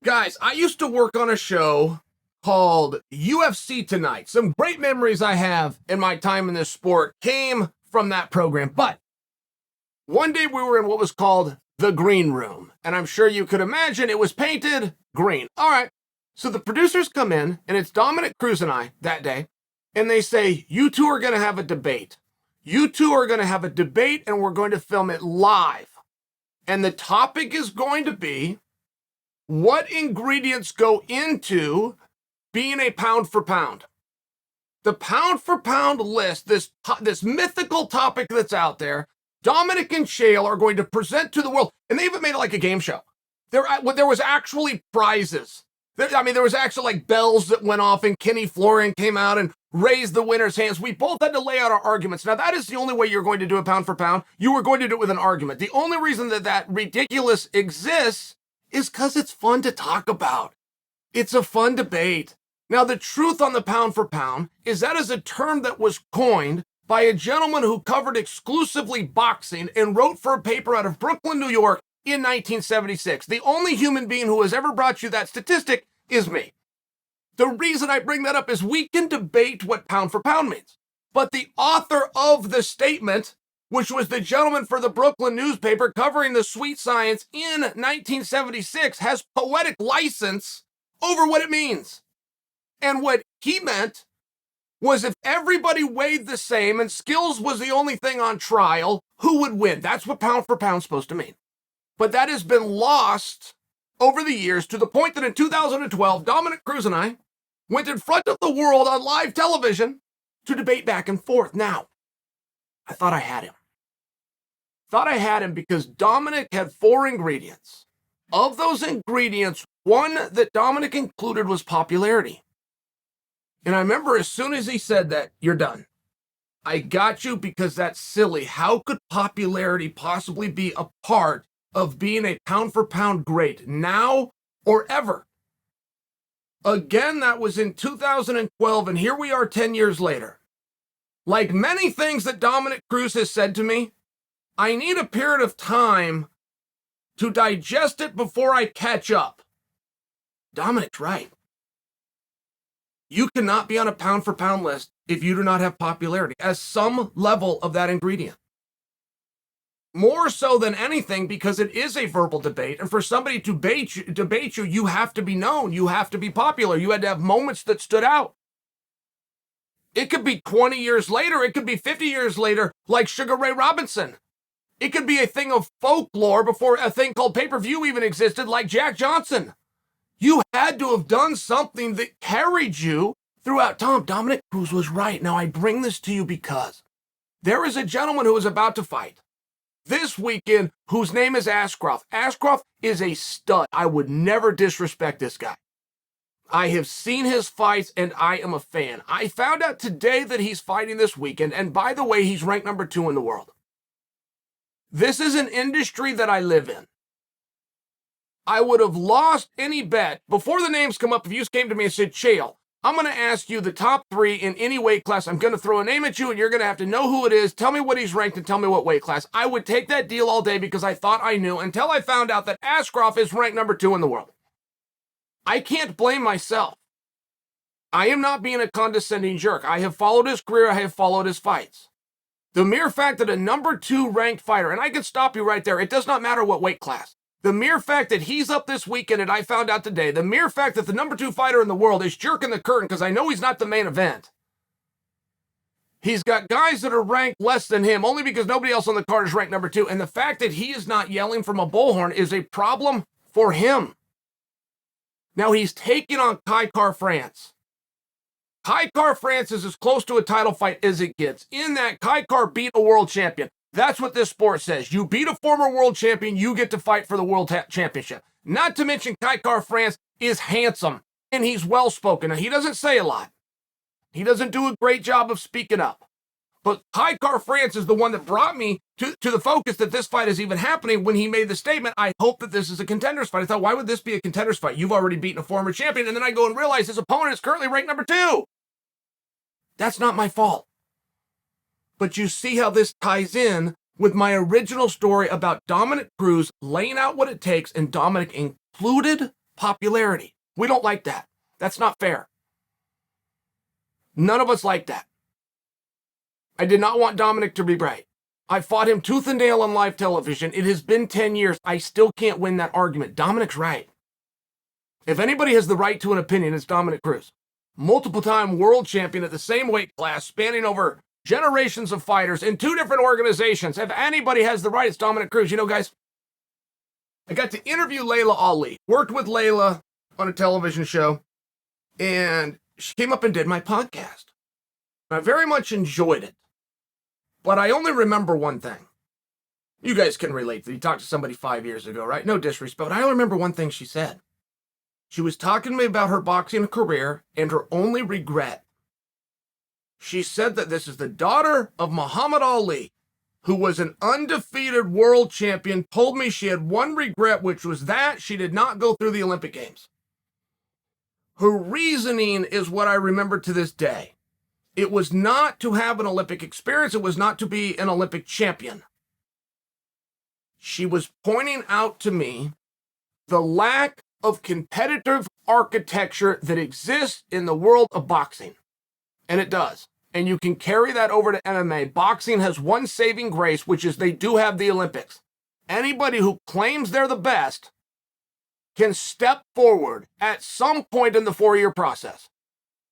Guys, I used to work on a show called UFC Tonight. Some great memories I have in my time in this sport came from that program. But one day we were in what was called the green room. And I'm sure you could imagine it was painted green. All right. So the producers come in, and it's Dominic Cruz and I that day. And they say, you two are going to have a debate. You two are going to have a debate, and we're going to film it live. And the topic is going to be, what ingredients go into being a pound for pound? The pound for pound list, this mythical topic that's out there, Dominic and Chael are going to present to the world. And they even made it like a game show. There was actually prizes. There was actually like bells that went off, and Kenny Florian came out and raised the winner's hands. We both had to lay out our arguments. Now, that is the only way you're going to do a pound for pound. You were going to do it with an argument. The only reason that ridiculous exists is because it's fun to talk about. It's a fun debate. Now, the truth on the pound for pound is that is a term that was coined by a gentleman who covered exclusively boxing and wrote for a paper out of Brooklyn, New York in 1976. The only human being who has ever brought you that statistic is me. The reason I bring that up is we can debate what pound for pound means. But the author of the statement, which was the gentleman for the Brooklyn newspaper covering the sweet science in 1976, has poetic license over what it means. And what he meant was if everybody weighed the same and skills was the only thing on trial, who would win? That's what pound for pound is supposed to mean. But that has been lost over the years to the point that in 2012, Dominic Cruz and I went in front of the world on live television to debate back and forth. Now, I thought I had him. Because Dominic had 4 ingredients. Of those ingredients, one that Dominic included was popularity. And I remember as soon as he said that, you're done. I got you because that's silly. How could popularity possibly be a part of being a pound for pound great now or ever? Again, that was in 2012, and here we are 10 years later. Like many things that Dominic Cruz has said to me, I need a period of time to digest it before I catch up. Dominic's right. You cannot be on a pound for pound list if you do not have popularity as some level of that ingredient. More so than anything because it is a verbal debate. And for somebody to debate you, you have to be known. You have to be popular. You had to have moments that stood out. It could be 20 years later. It could be 50 years later, like Sugar Ray Robinson. It could be a thing of folklore before a thing called pay-per-view even existed, like Jack Johnson. You had to have done something that carried you throughout time. Dominic Cruz was right. Now, I bring this to you because there is a gentleman who is about to fight this weekend whose name is Ashcroft. Ashcroft is a stud. I would never disrespect this guy. I have seen his fights, and I am a fan. I found out today that he's fighting this weekend, and by the way, he's ranked number 2 in the world. This is an industry that I live in. I would have lost any bet before the names come up if you came to me and said, Chael, I'm going to ask you the top 3 in any weight class. I'm going to throw a name at you, and you're going to have to know who it is. Tell me what he's ranked and tell me what weight class. I would take that deal all day because I thought I knew until I found out that Ashcroft is ranked number 2 in the world. I can't blame myself. I am not being a condescending jerk. I have followed his career. I have followed his fights. The mere fact that a number 2 ranked fighter, and I can stop you right there. It does not matter what weight class. The mere fact that he's up this weekend, and I found out today, the mere fact that the number 2 fighter in the world is jerking the curtain because I know he's not the main event. He's got guys that are ranked less than him only because nobody else on the card is ranked number 2. And the fact that he is not yelling from a bullhorn is a problem for him. Now he's taking on Kai France. Kai France is as close to a title fight as it gets. In that, Kai beat a world champion. That's what this sport says. You beat a former world champion, you get to fight for the world championship. Not to mention Kai France is handsome and he's well-spoken. Now, he doesn't say a lot. He doesn't do a great job of speaking up. But Kai France is the one that brought me to the focus that this fight is even happening when he made the statement, I hope that this is a contender's fight. I thought, why would this be a contender's fight? You've already beaten a former champion. And then I go and realize his opponent is currently ranked number 2. That's not my fault. But you see how this ties in with my original story about Dominic Cruz laying out what it takes, and Dominic included popularity. We don't like that. That's not fair. None of us like that. I did not want Dominic to be right. I fought him tooth and nail on live television. It has been 10 years. I still can't win that argument. Dominic's right. If anybody has the right to an opinion, it's Dominic Cruz. Multiple-time world champion at the same weight class, spanning over generations of fighters in 2 different organizations. If anybody has the right, it's Dominic Cruz. You know, guys, I got to interview Layla Ali. Worked with Layla on a television show, and she came up and did my podcast. I very much enjoyed it, but I only remember one thing. You guys can relate. You talked to somebody 5 years ago, right? No disrespect, but I only remember one thing she said. She was talking to me about her boxing career and her only regret. She said that this is the daughter of Muhammad Ali, who was an undefeated world champion, told me she had one regret, which was that she did not go through the Olympic Games. Her reasoning is what I remember to this day. It was not to have an Olympic experience. It was not to be an Olympic champion. She was pointing out to me the lack of competitive architecture that exists in the world of boxing. And it does. And you can carry that over to MMA. Boxing has one saving grace, which is they do have the Olympics. Anybody who claims they're the best can step forward at some point in the 4-year process.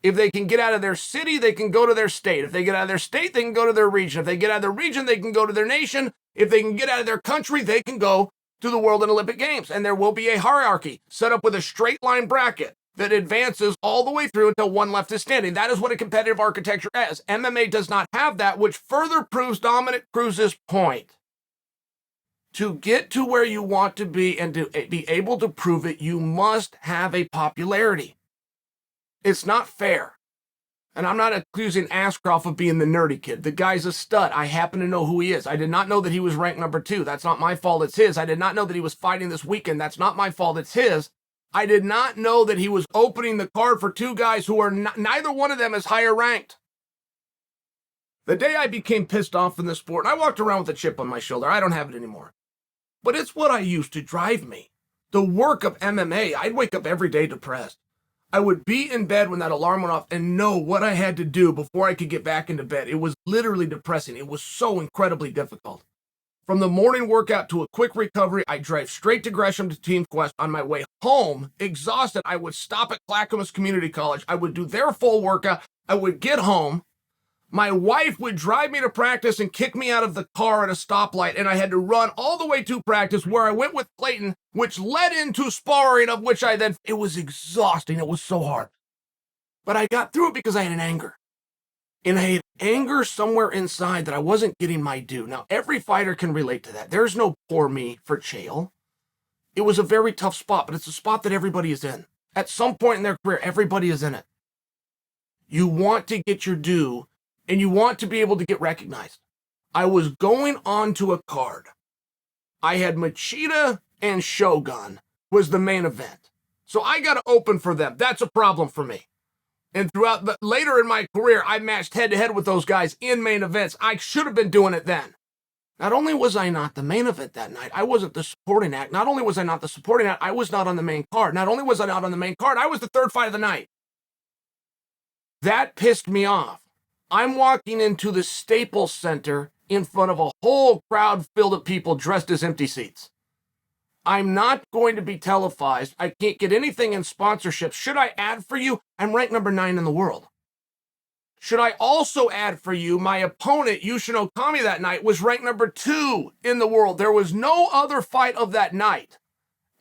If they can get out of their city, they can go to their state. If they get out of their state, they can go to their region. If they get out of their region, they can go to their nation. If they can get out of their country, they can go to the World and Olympic Games. And there will be a hierarchy set up with a straight line bracket that advances all the way through until one left is standing. That is what a competitive architecture is. MMA does not have that, which further proves Dominic Cruz's point. To get to where you want to be and to be able to prove it, you must have a popularity. It's not fair. And I'm not accusing Ashcroft of being the nerdy kid. The guy's a stud. I happen to know who he is. I did not know that he was ranked number 2. That's not my fault. It's his. I did not know that he was fighting this weekend. That's not my fault. It's his. I did not know that he was opening the card for 2 guys who are neither one of them is higher ranked. The day I became pissed off in this sport, and I walked around with a chip on my shoulder. I don't have it anymore. But it's what I used to drive me. The work of MMA, I'd wake up every day depressed. I would be in bed when that alarm went off and know what I had to do before I could get back into bed. It was literally depressing. It was so incredibly difficult. From the morning workout to a quick recovery, I drive straight to Gresham to Team Quest. On my way home, exhausted, I would stop at Clackamas Community College. I would do their full workout. I would get home. My wife would drive me to practice and kick me out of the car at a stoplight, and I had to run all the way to practice where I went with Clayton, which led into sparring, of which it was exhausting. It was so hard. But I got through it because I had an anger. And I had anger somewhere inside that I wasn't getting my due. Now, every fighter can relate to that. There's no poor me for Chael. It was a very tough spot, but it's a spot that everybody is in. At some point in their career, everybody is in it. You want to get your due, and you want to be able to get recognized. I was going on to a card. I had Machida and Shogun was the main event. So I got to open for them. That's a problem for me. And later in my career, I matched head-to-head with those guys in main events. I should have been doing it then. Not only was I not the main event that night, I wasn't the supporting act. Not only was I not the supporting act, I was not on the main card. Not only was I not on the main card, I was the 3rd fight of the night. That pissed me off. I'm walking into the Staples Center in front of a whole crowd filled with people dressed as empty seats. I'm not going to be televised. I can't get anything in sponsorship. Should I add for you? I'm ranked number 9 in the world. Should I also add for you, my opponent, Yushin Okami, that night was ranked number 2 in the world. There was no other fight of that night,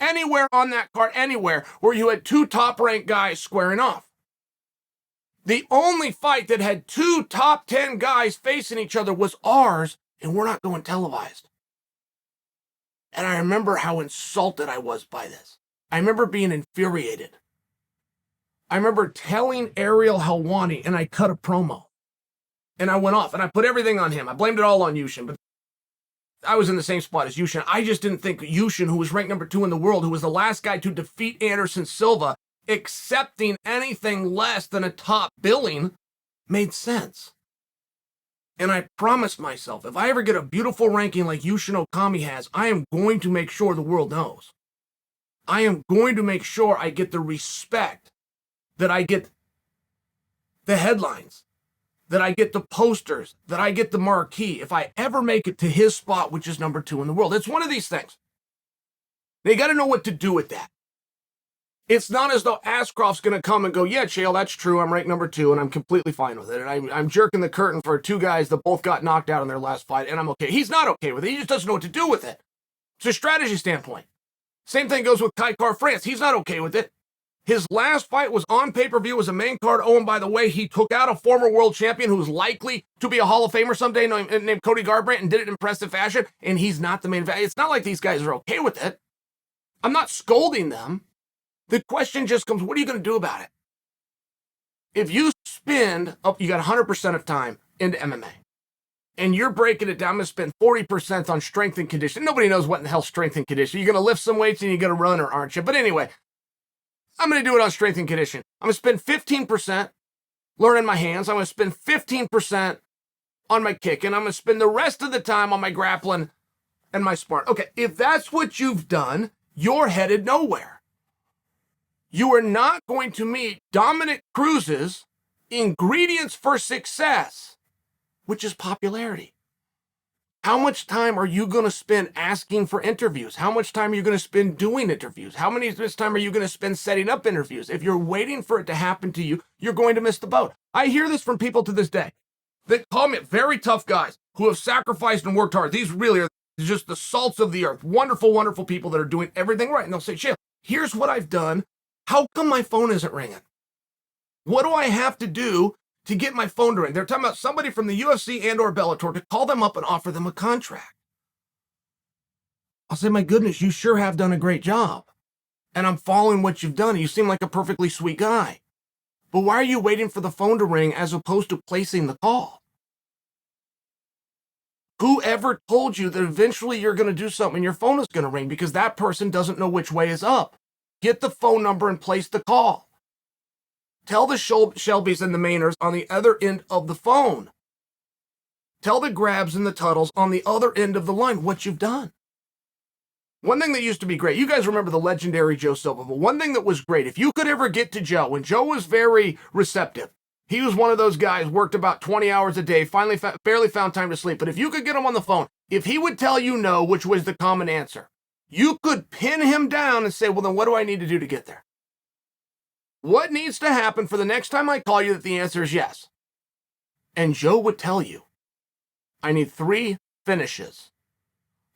anywhere on that card, anywhere, where you had 2 top-ranked guys squaring off. The only fight that had 2 top 10 guys facing each other was ours, and we're not going televised. And I remember how insulted I was by this. I remember being infuriated. I remember telling Ariel Helwani, and I cut a promo. And I went off, and I put everything on him. I blamed it all on Yushin, but I was in the same spot as Yushin. I just didn't think Yushin, who was ranked number 2 in the world, who was the last guy to defeat Anderson Silva, accepting anything less than a top billing, made sense. And I promised myself, if I ever get a beautiful ranking like Yushin Okami has, I am going to make sure the world knows. I am going to make sure I get the respect, that I get the headlines, that I get the posters, that I get the marquee if I ever make it to his spot, which is number 2 in the world. It's one of these things. They got to know what to do with that. It's not as though Ashcroft's going to come and go, yeah, Chael, that's true. I'm ranked number 2, and I'm completely fine with it. And I'm jerking the curtain for 2 guys that both got knocked out in their last fight, and I'm okay. He's not okay with it. He just doesn't know what to do with it. It's a strategy standpoint. Same thing goes with Kai France. He's not okay with it. His last fight was on pay-per-view, was a main card. Oh, and by the way, he took out a former world champion who's likely to be a Hall of Famer someday named Cody Garbrandt and did it in impressive fashion, and he's not the main event. It's not like these guys are okay with it. I'm not scolding them. The question just comes, what are you going to do about it? If you spend, you got 100% of time into MMA, and you're breaking it down, I'm going to spend 40% on strength and conditioning. Nobody knows what in the hell strength and conditioning. You're going to lift some weights and you're going to run, or aren't you? But anyway, I'm going to do it on strength and conditioning. I'm going to spend 15% learning my hands. I'm going to spend 15% on my kicking. I'm going to spend the rest of the time on my grappling and my sparring. Okay, if that's what you've done, you're headed nowhere. You are not going to meet Dominic Cruz's ingredients for success, which is popularity. How much time are you going to spend asking for interviews? How much time are you going to spend doing interviews? How much time are you going to spend setting up interviews? If you're waiting for it to happen to you, you're going to miss the boat. I hear this from people to this day that call me very tough guys who have sacrificed and worked hard. These really are just the salts of the earth. Wonderful, wonderful people that are doing everything right. And they'll say, Chael, here's what I've done. How come my phone isn't ringing? What do I have to do to get my phone to ring? They're talking about somebody from the UFC and or Bellator to call them up and offer them a contract. I'll say, my goodness, you sure have done a great job. And I'm following what you've done. You seem like a perfectly sweet guy. But why are you waiting for the phone to ring as opposed to placing the call? Whoever told you that eventually you're going to do something and your phone is going to ring because that person doesn't know which way is up? Get the phone number and place the call. Tell the Shelbys and the Maynards on the other end of the phone. Tell the Grabs and the Tuttles on the other end of the line what you've done. One thing that used to be great, you guys remember the legendary Joe Silva, but one thing that was great, if you could ever get to Joe, when Joe was very receptive, he was one of those guys, worked about 20 hours a day, finally barely found time to sleep, but if you could get him on the phone, if he would tell you no, which was the common answer, you could pin him down and say, well, then what do I need to do to get there? What needs to happen for the next time I call you that the answer is yes? And Joe would tell you, I need 3 finishes.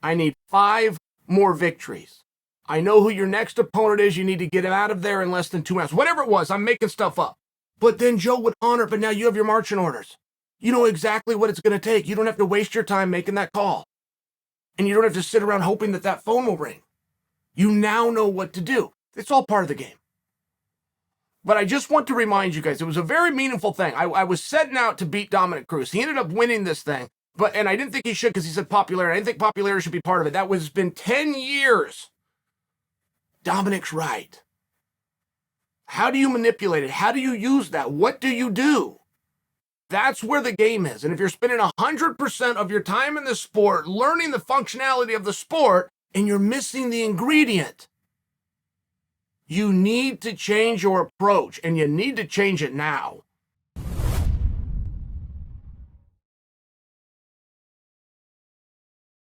I need 5 more victories. I know who your next opponent is. You need to get him out of there in less than 2 rounds. Whatever it was, I'm making stuff up. But then Joe would honor, but now you have your marching orders. You know exactly what it's going to take. You don't have to waste your time making that call. And you don't have to sit around hoping that that phone will ring. You now know what to do. It's all part of the game. But I just want to remind you guys, it was a very meaningful thing. I was setting out to beat Dominic Cruz. He ended up winning this thing, and I didn't think he should because he said popularity. I didn't think popularity should be part of it. That was been 10 years. Dominic's right. How do you manipulate it? How do you use that? What do you do? That's where the game is. And if you're spending 100% of your time in the sport learning the functionality of the sport and you're missing the ingredient, you need to change your approach, and you need to change it now.